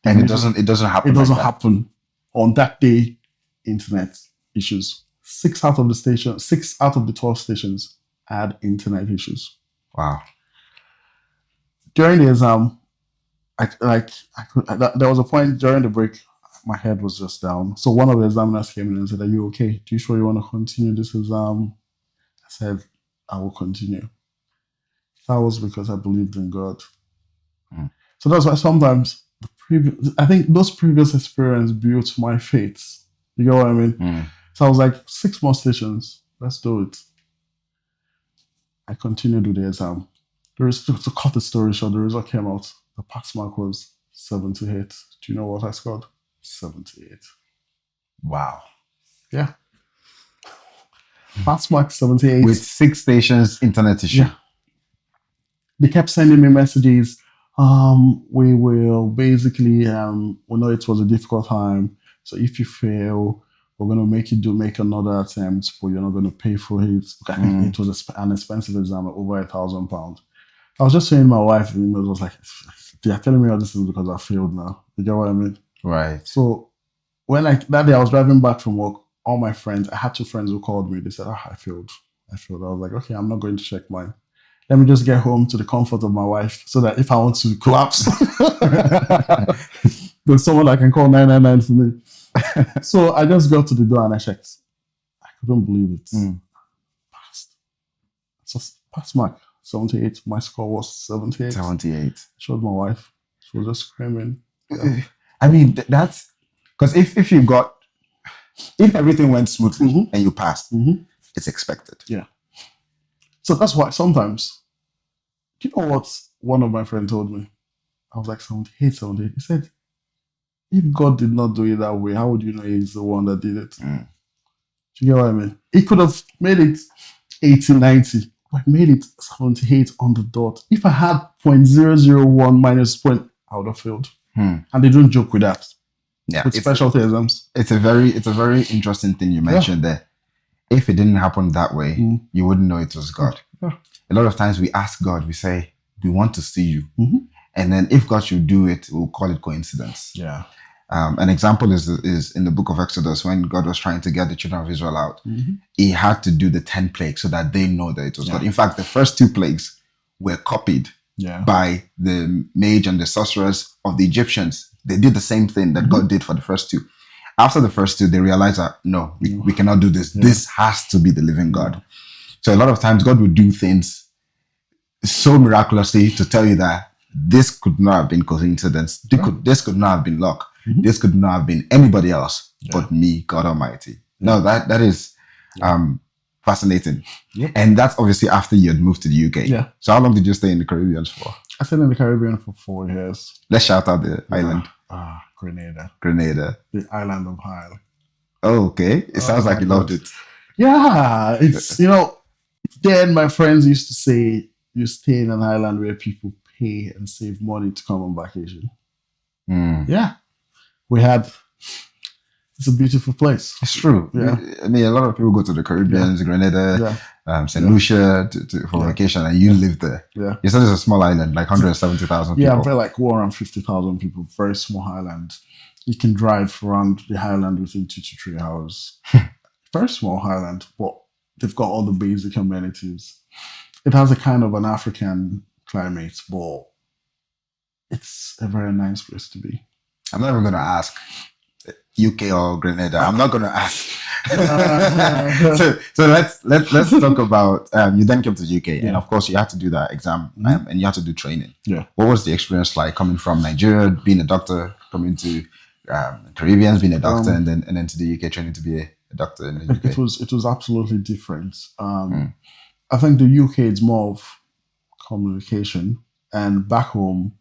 And it doesn't happen. It doesn't happen. On that day, internet issues. 6 out of the 12 stations had internet issues. Wow. During the exam, there was a point during the break, my head was just down. So one of the examiners came in and said, "Are you okay? Do you sure you want to continue this exam?" I said, "I will continue." That was because I believed in God. So that's why sometimes I think those previous experiences built my faith. You get what I mean? So I was like, 6 more stations. Let's do it. I continued with the exam. To cut the story short, the result came out. The pass mark was 78. Do you know what I scored? 78. Wow. Yeah. Pass mark 78. With 6 stations, internet issue. Yeah. They kept sending me messages. We will basically, we know it was a difficult time. So if you fail, we're going to make another attempt, but you're not going to pay for it. It was an expensive exam, over £1,000. I was just saying, my wife, I was like, they are telling me all this is because I failed now. You get what I mean? Right. So that day I was driving back from work, all my friends, I had 2 friends who called me. They said, I failed. I was like, okay, I'm not going to check mine. Let me just get home to the comfort of my wife so that if I want to collapse, there's someone that can call 999 for me. So I just got to the door and I checked. I couldn't believe it. Passed. Just pass mark 78. My score was 78. 78. I showed my wife. She was just screaming. Yeah. I mean, that's because if everything went smoothly and you passed, it's expected. Yeah. So that's why sometimes, do you know what one of my friends told me? I was like, 78. He said, if God did not do it that way, how would you know he's the one that did it? Do you get what I mean? He could have made it 80, 90, but I made it 78 on the dot. If I had 0.001 minus point, I would have failed. And they don't joke with that. Yeah. With specialty exams. It's a very interesting thing you mentioned there. If it didn't happen that way, you wouldn't know it was God. Yeah. A lot of times we ask God, we say, we want to see you. And then if God should do it, we'll call it coincidence. Yeah. An example is in the book of Exodus, when God was trying to get the children of Israel out. He had to do the 10 plagues so that they know that it was God. In fact, the first 2 plagues were copied by the mage and the sorcerers of the Egyptians. They did the same thing that God did for the first 2. After the first 2, they realized that, no, we cannot do this. This has to be the living God. So a lot of times God would do things so miraculously to tell you that this could not have been coincidence. This could not have been luck. This could not have been anybody else but me, God Almighty. No, that is fascinating. And that's obviously after you had moved to the UK. Yeah. So how long did you stay in the Caribbean for? I stayed in the Caribbean for 4 years. Let's shout out the island. Grenada. Grenada. The island of Isle. Oh, okay. It sounds Oh like my you loved God. it. Yeah, it's then my friends used to say you stay in an island where people pay and save money to come on vacation. Hmm. Yeah, we had. It's a beautiful place. It's true. Yeah, I mean, a lot of people go to the yeah, Caribbean, Grenada, yeah, St. yeah, Lucia for yeah, vacation, and you yeah, live there. yeah. You said it's a small island, like 170,000 Yeah, people. very like 150,000 people. Very small island. You can drive around the island within 2 to 3 hours. Very small island, but they've got all the basic amenities. It has a kind of an African climate, but it's a very nice place to be. I'm not even going to ask UK or Grenada. I'm not going to ask. So let's talk about you then came to UK, and of course you had to do that exam, and you had to do training. Yeah. What was the experience like coming from Nigeria, being a doctor, coming to Caribbeans, being a doctor, and then to the UK training to be a doctor in the UK? It was absolutely different. I think the UK is more of communication, and back home,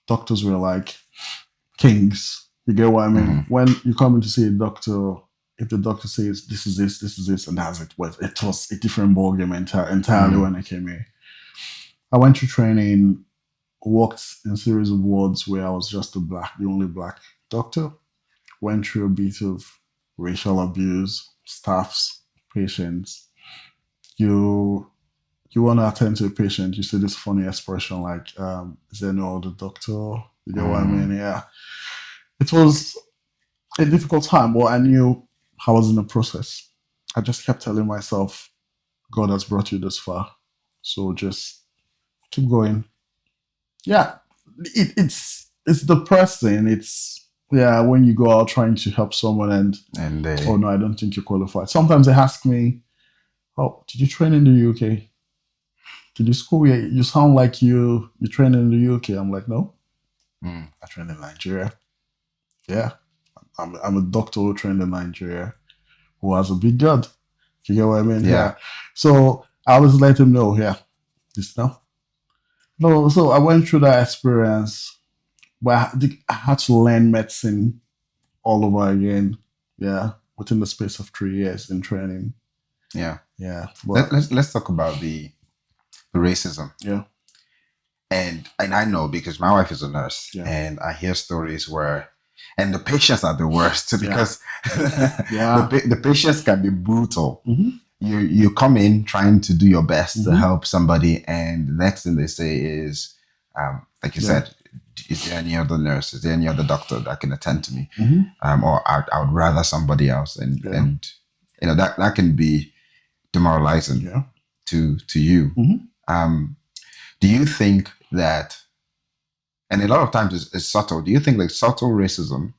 doctors were like kings. You get what I mean? Mhm. When you come in to see a doctor, if the doctor says this is this, and that's it, well, it was a different ballgame entirely when I came here. I went through training, worked in a series of wards where I was just the only black doctor. Went through a bit of racial abuse, staffs, patients. You want to attend to a patient, you say this funny expression like, is there no other doctor? You get what I mean? Yeah. It was a difficult time, but I knew I was in the process. I just kept telling myself, God has brought you this far. So just keep going. Yeah. It's depressing. It's when you go out trying to help someone and oh no, I don't think you're qualified. Sometimes they ask me, oh, did you train in the UK? Did you school here? You sound like you trained in the UK. I'm like, no, I trained in Nigeria. Yeah, I'm a doctor who trained in Nigeria who has a big God. You get what I mean? Yeah. So I always let him know, this now. No, so I went through that experience where I had to learn medicine all over again. Yeah, within the space of 3 years in training. Yeah. Yeah. But Let's talk about the racism. Yeah. And I know because my wife is a nurse, and I hear stories where, and the patients are the worst because the patients can be brutal. You come in trying to do your best to help somebody, and the next thing they say is, like you said, is there any other nurse? Is there any other doctor that can attend to me? Or I would rather somebody else, and that can be demoralizing to you. Do you think that, and a lot of times it's subtle, do you think like subtle racism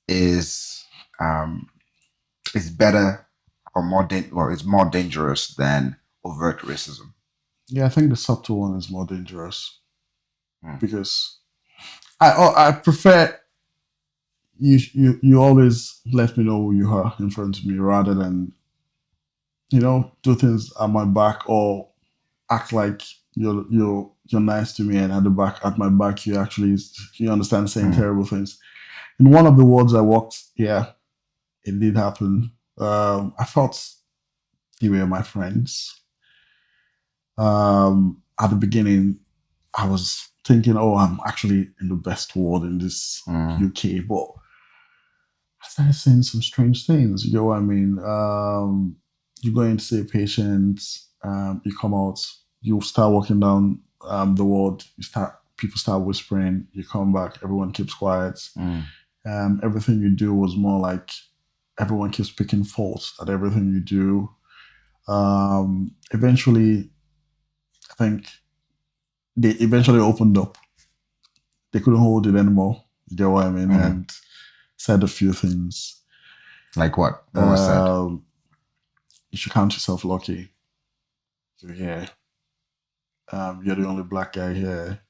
is better or is more dangerous than overt racism? Yeah, I think the subtle one is more dangerous because I prefer you always let me know who you are in front of me rather than do things at my back or act like you're nice to me and at my back you actually understand saying terrible things. In one of the wards I worked, it did happen. I felt they were my friends. At the beginning, I was thinking, oh, I'm actually in the best ward in this UK, but I started saying some strange things. You know what I mean? You go in to see a patient, you come out, you start walking down the ward, people start whispering, you come back, everyone keeps quiet. Everything you do was more like everyone keeps picking faults at everything you do. Eventually, I think they eventually opened up. They couldn't hold it anymore. You get what I mean? And said a few things. Like what? What was said? You should count yourself lucky. You're here. You're the only black guy here.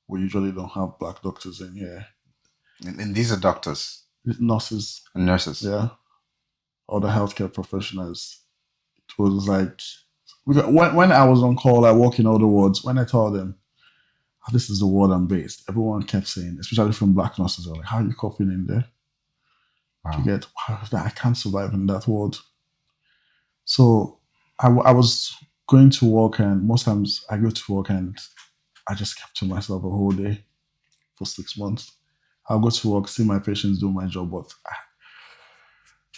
We usually don't have black doctors in here. And these are doctors? Nurses. And nurses. Yeah. Other healthcare professionals. It was like, when I was on call, I walk in all the wards. When I told them, this is the ward I'm based, everyone kept saying, especially from black nurses, like, how are you coping in there? To get, wow, I can't survive in that world. So I was going to work, and most times I go to work and I just kept to myself a whole day for 6 months. I'll go to work, see my patients, do my job, but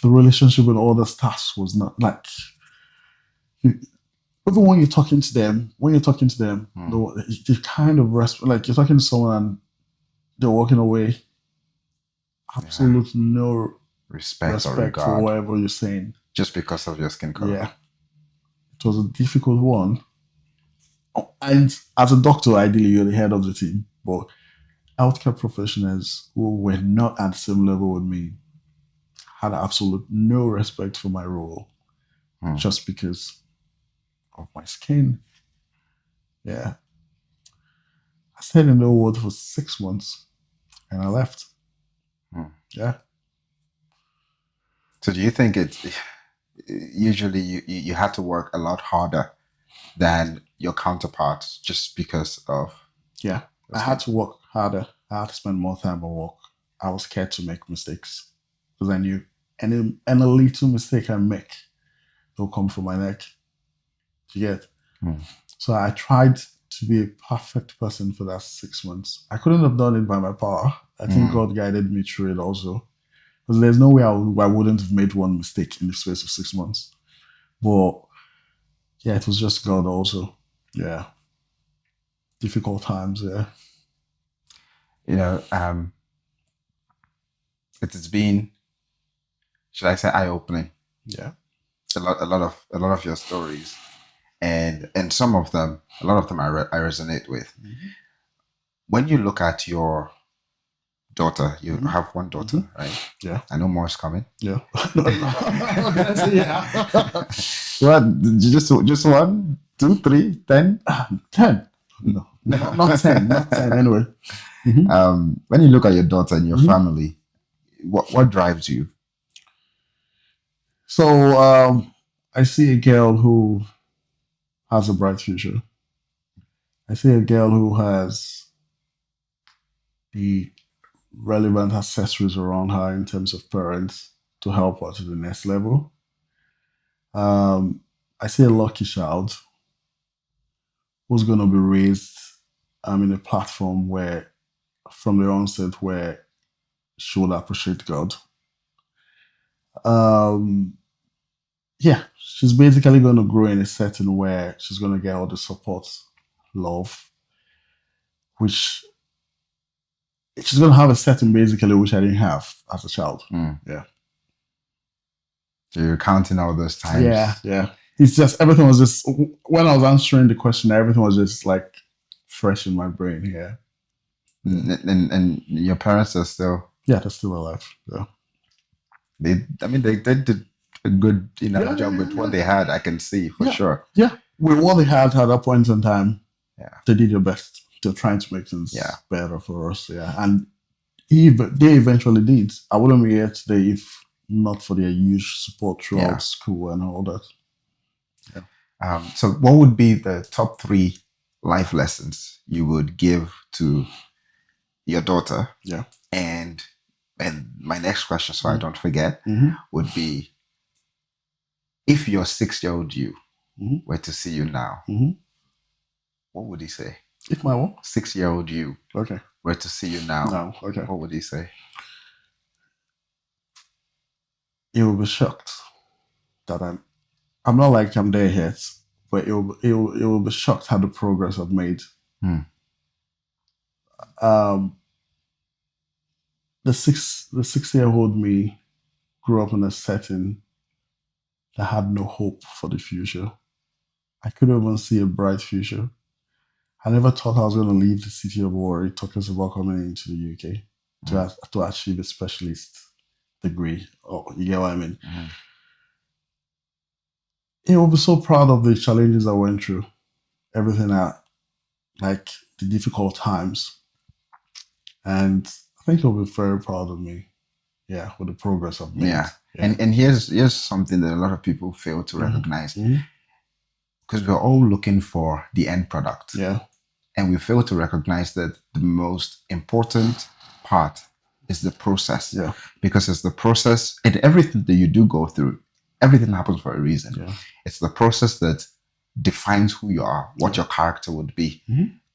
the relationship with all the staffs was not like, even when you're talking to them, they kind of like you're talking to someone and they're walking away. Absolute no respect or respect for regard whatever you're saying. just because of your skin color. Yeah. It was a difficult one. And as a doctor, ideally, you're the head of the team. But healthcare professionals who were not at the same level with me had absolute no respect for my role just because of my skin. Yeah. I stayed in the world for 6 months and I left. Yeah. So do you think it's usually you had to work a lot harder than your counterparts just because of... Yeah. I had to work harder. I had to spend more time at work. I was scared to make mistakes because I knew any little mistake I make will come from my neck. You get? So I tried to be a perfect person for that 6 months. I couldn't have done it by my power. I think God guided me through it also. Because there's no way I wouldn't have made one mistake in the space of 6 months. But yeah, it was just God also. Yeah. Difficult times, yeah. You know, it has been, should I say, eye-opening. Yeah. A lot of your stories, and some of them, a lot of them I resonate with. When you look at your daughter, you have one daughter, right? Yeah. I know more is coming. Yeah. Yeah. What? Just 1, 2, 3, 10? 10. No, not 10. Not 10 anyway. When you look at your daughter and your family, what drives you? So I see a girl who has a bright future. I see a girl who has the relevant accessories around her in terms of parents to help her to the next level. I see a lucky child who's going to be raised in a platform where, from the onset, where she would appreciate God. Yeah, she's basically going to grow in a setting where she's going to get all the support, love, which she's going to have a setting basically which I didn't have as a child. Yeah. So you're counting all those times. Yeah. It's just, everything was just, when I was answering the question, everything was just like fresh in my brain. Yeah. And your parents are still... Yeah, they're still alive. Yeah. They did a good job with what they had. I can see for sure. Yeah, with what they had at that point in time, they did their best. They're trying to make things better for us. Yeah, and they eventually did. I wouldn't be here today if not for their huge support throughout school and all that. Yeah. So, what would be the top 3 life lessons you would give to your daughter? Yeah, and my next question, so I don't forget, would be: if your 6-year-old you were to see you now, what would he say? If my what? 6-year-old you were to see you now, what would he say? He will be shocked that I'm not like I'm there yet, but it will be shocked at the progress I've made. The 6-year-old me grew up in a setting that had no hope for the future. I couldn't even see a bright future. I never thought I was going to leave the city of Warri, talking about coming into the UK to achieve a specialist degree. Oh, you get what I mean? He will be so proud of the challenges I went through, everything like the difficult times. And I think he'll be very proud of me. Yeah, with the progress I've made. Yeah. And here's something that a lot of people fail to recognize. Because we're all looking for the end product. Yeah. And we fail to recognize that the most important part is the process. Yeah. Because it's the process, and everything that you do go through, everything happens for a reason. Yeah. It's the process that defines who you are, what your character would be,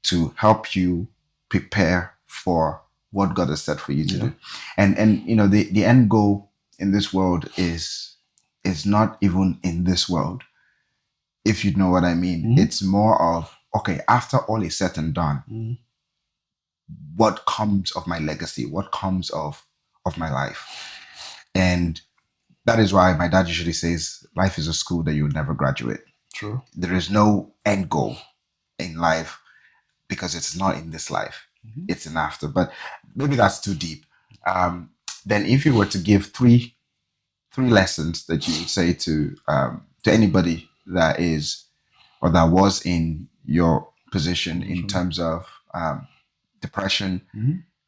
to help you prepare for what God has set for you to do. And you know, the end goal in this world is not even in this world, if you know what I mean. It's more of, okay, after all is said and done, what comes of my legacy? What comes of my life? And that is why my dad usually says life is a school that you would never graduate. True. There is no end goal in life because it's not in this life. It's in after. But maybe that's too deep. Then if you were to give three lessons that you would say to anybody that is or that was in your position in terms of depression,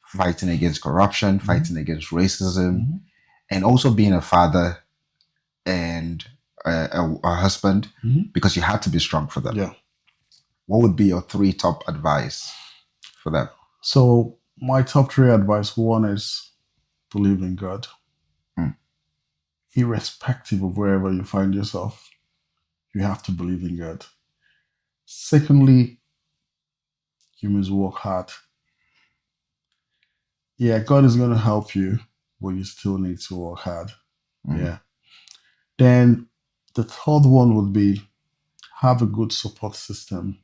fighting against corruption, fighting against racism, and also being a father and a husband, because you had to be strong for them. Yeah. What would be your three top advice for them? So my top three advice, one is believe in God. Irrespective of wherever you find yourself, you have to believe in God. Secondly, you must work hard. Yeah, God is going to help you, but you still need to work hard. Yeah. Then the third one would be have a good support system.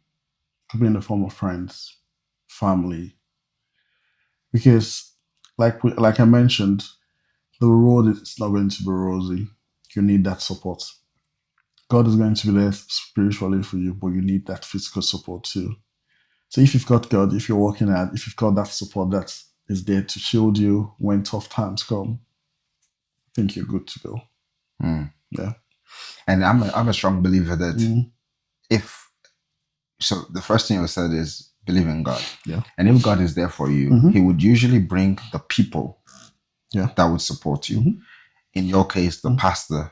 Could be in the form of friends, family. Because like I mentioned, the road is not going to be rosy. You need that support. God is going to be there spiritually for you, but you need that physical support too. So if you've got God, if you're working hard, if you've got that support that is there to shield you when tough times come, I think you're good to go. Yeah. And I'm a strong believer that so the first thing you said is believe in God. Yeah. And if God is there for you, he would usually bring the people that would support you. In your case, the pastor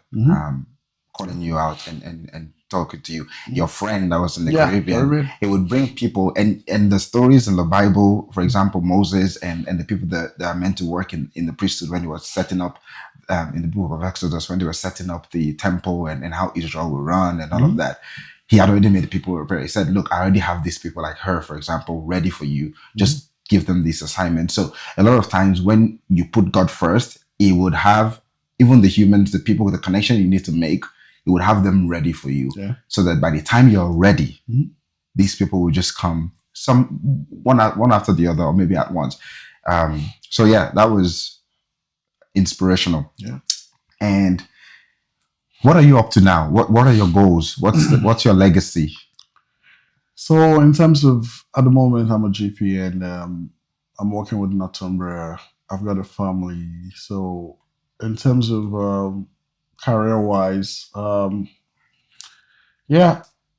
calling you out and talking to you, your friend that was in the Caribbean. It would bring people, and the stories in the Bible, for example, Moses and the people that are meant to work in the priesthood when he was setting up in the book of Exodus, when they were setting up the temple and how Israel will run and all of that. He had already made the people prepare. He said, look, I already have these people like her, for example, ready for you. Just give them these assignments. So a lot of times when you put God first, he would have even the humans, the people with the connection you need to make, it would have them ready for you. So that by the time you're ready, these people will just come one after the other, or maybe at once. So yeah, that was inspirational. Yeah. And what are you up to now? What are your goals? What's your legacy? So in terms of, at the moment, I'm a GP and I'm working with Northumbria. I've got a family. So in terms of career-wise,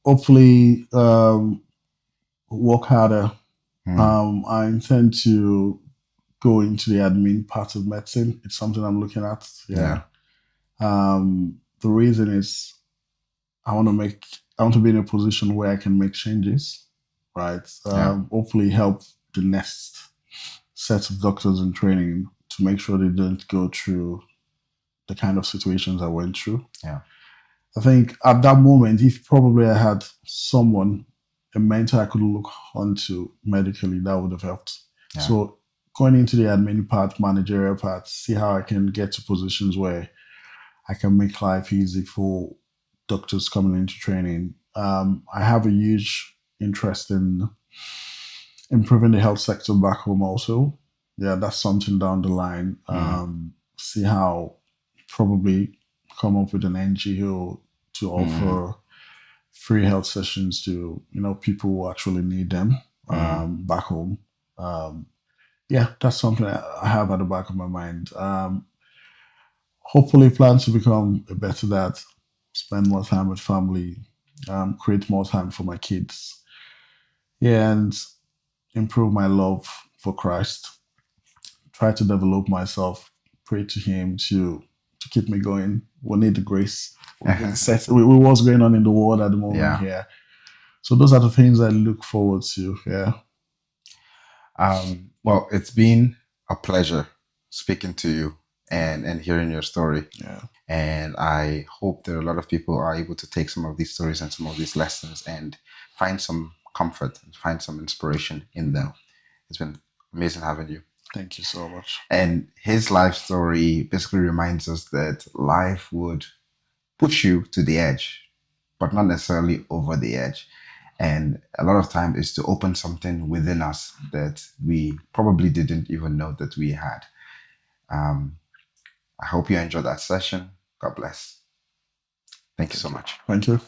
hopefully work harder. I intend to go into the admin part of medicine. It's something I'm looking at. The reason is I want to be in a position where I can make changes, right? Hopefully help the next set of doctors in training to make sure they don't go through the kind of situations I went through. I think at that moment, if probably I had someone, a mentor I could look onto medically, that would have helped. So going into the admin part, managerial part, see how I can get to positions where I can make life easy for doctors coming into training. I have a huge interest in improving the health sector back home also. Yeah, that's something down the line. See how probably come up with an NGO to offer free health sessions to people who actually need them back home. That's something I have at the back of my mind. Hopefully plan to become a better dad, spend more time with family, create more time for my kids, and improve my love for Christ. Try to develop myself, pray to him to keep me going. We need the grace. With what's going on in the world at the moment here. So those are the things I look forward to. Yeah. Well, it's been a pleasure speaking to you and hearing your story. Yeah. And I hope that a lot of people are able to take some of these stories and some of these lessons and find some comfort and find some inspiration in them. It's been amazing having you. Thank you so much. And his life story basically reminds us that life would push you to the edge, but not necessarily over the edge. And a lot of time is to open something within us that we probably didn't even know that we had. I hope you enjoyed that session. God bless. Thank you so much. Thank you.